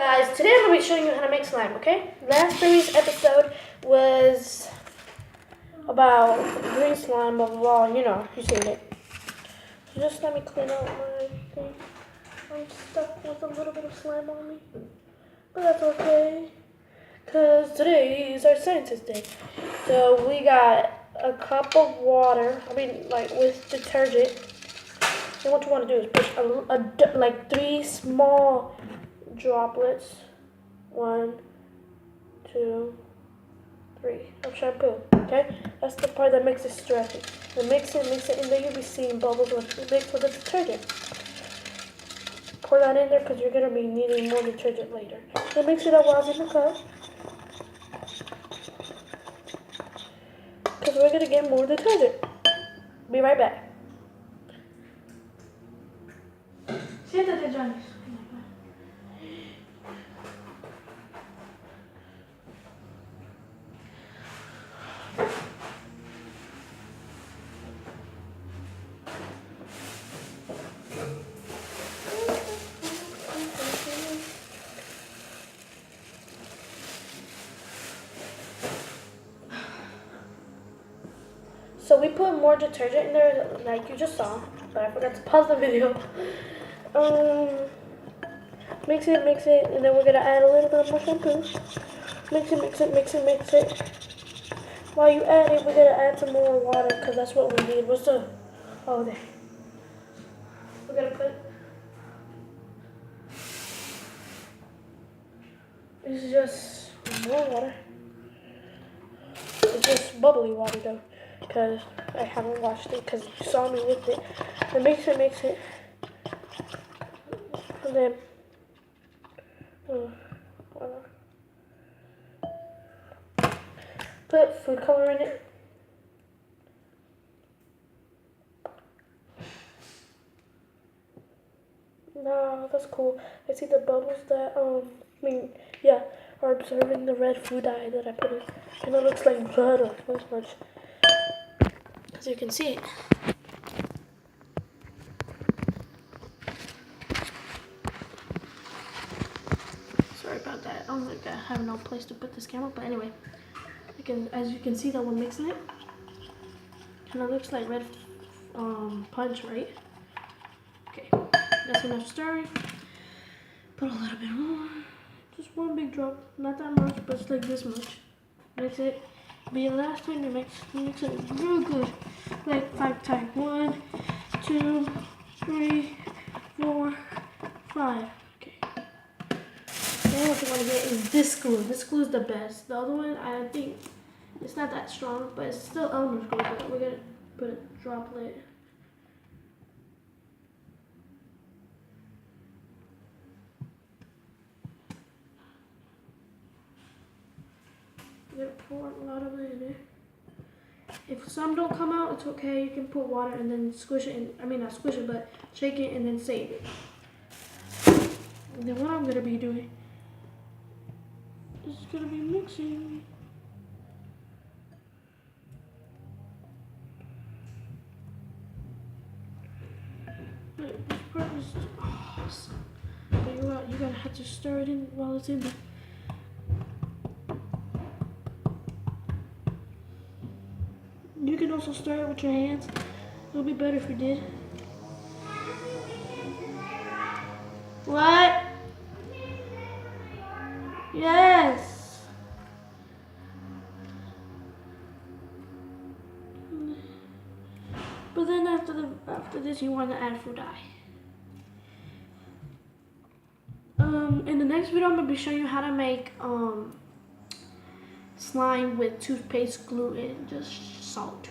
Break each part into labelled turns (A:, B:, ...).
A: Guys, today I'm going to be showing you how to make slime, okay? Last week's episode was about green slime, blah, blah, blah, you know, you've seen it. So just let me clean out my thing. I'm stuck with a little bit of slime on me, but that's okay, because today is our scientist day. So we got a cup of water, with detergent. And what you want to do is put like 3 small droplets. 1, 2, 3 of shampoo. Okay, that's the part that makes it stretchy. Then mix it, and then you'll be seeing bubbles mixed with the detergent. Pour that in there because you're gonna be needing more detergent later. Then mix it up while it's in the cup, because we're gonna get more detergent. Be right back. Siéntate, Johnny. So we put more detergent in there, like you just saw, but I forgot to pause the video. Mix it, and then we're gonna add a little bit of more shampoo. Mix it. While you add it, we're gonna add some more water, because that's what we need. What's the, oh, there. We're gonna put, this is just more water. It's just bubbly water though, because I haven't washed it, because you saw me with it. Then mix it. And then, put food color in it. No, that's cool. I see the bubbles that, are absorbing the red food dye that I put in. And it looks like blood or much. As you can see. Sorry about that. I don't think I have no place to put this camera, but anyway. As you can see that we're mixing it. And it looks like red punch, right? Okay, that's enough stirring. Put a little bit more. Just one big drop, not that much, but it's like this much. Mix it. But the last time you mix it real good. Like 5 times. 1, 2, 3, 4, 5. Okay. Then what you want to get is this glue. This glue is the best. The other one, I think, it's not that strong, but it's still Elmer's glue. But we're gonna put a droplet. We're gonna pour a lot of it in there. If some don't come out, it's okay. You can put water and then squish it. Not squish it, but shake it and then save it. And then what I'm gonna be doing is gonna be mixing. This part is awesome. But you're gonna have to stir it in while it's in there. You can also stir it with your hands. It'll be better if you did. What? Yes. But then after this, you want to add food dye. In the next video, I'm gonna be showing you how to make slime with toothpaste, glue, and just salt.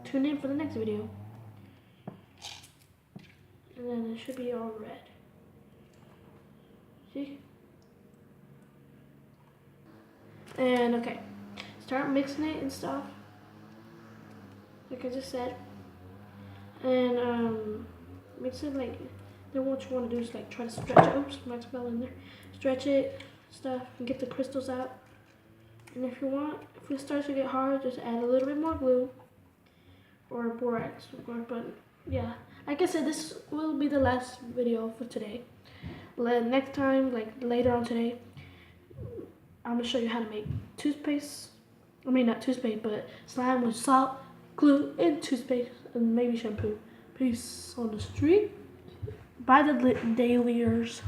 A: Tune in for the next video. And then it should be all red. See? And okay, start mixing it and stuff, like I just said. And mix it like. Then what you want to do is like try to stretch it. Oops, my spell in there. Stretch it, stuff, and get the crystals out. And if it starts to get hard, just add a little bit more glue or borax. But yeah, like I said, this will be the last video for today. Next time, like later on today, I'm gonna show you how to make toothpaste. I mean, not toothpaste, but slime with salt, glue, and toothpaste, and maybe shampoo. Peace on the street. Bye, the dailiers.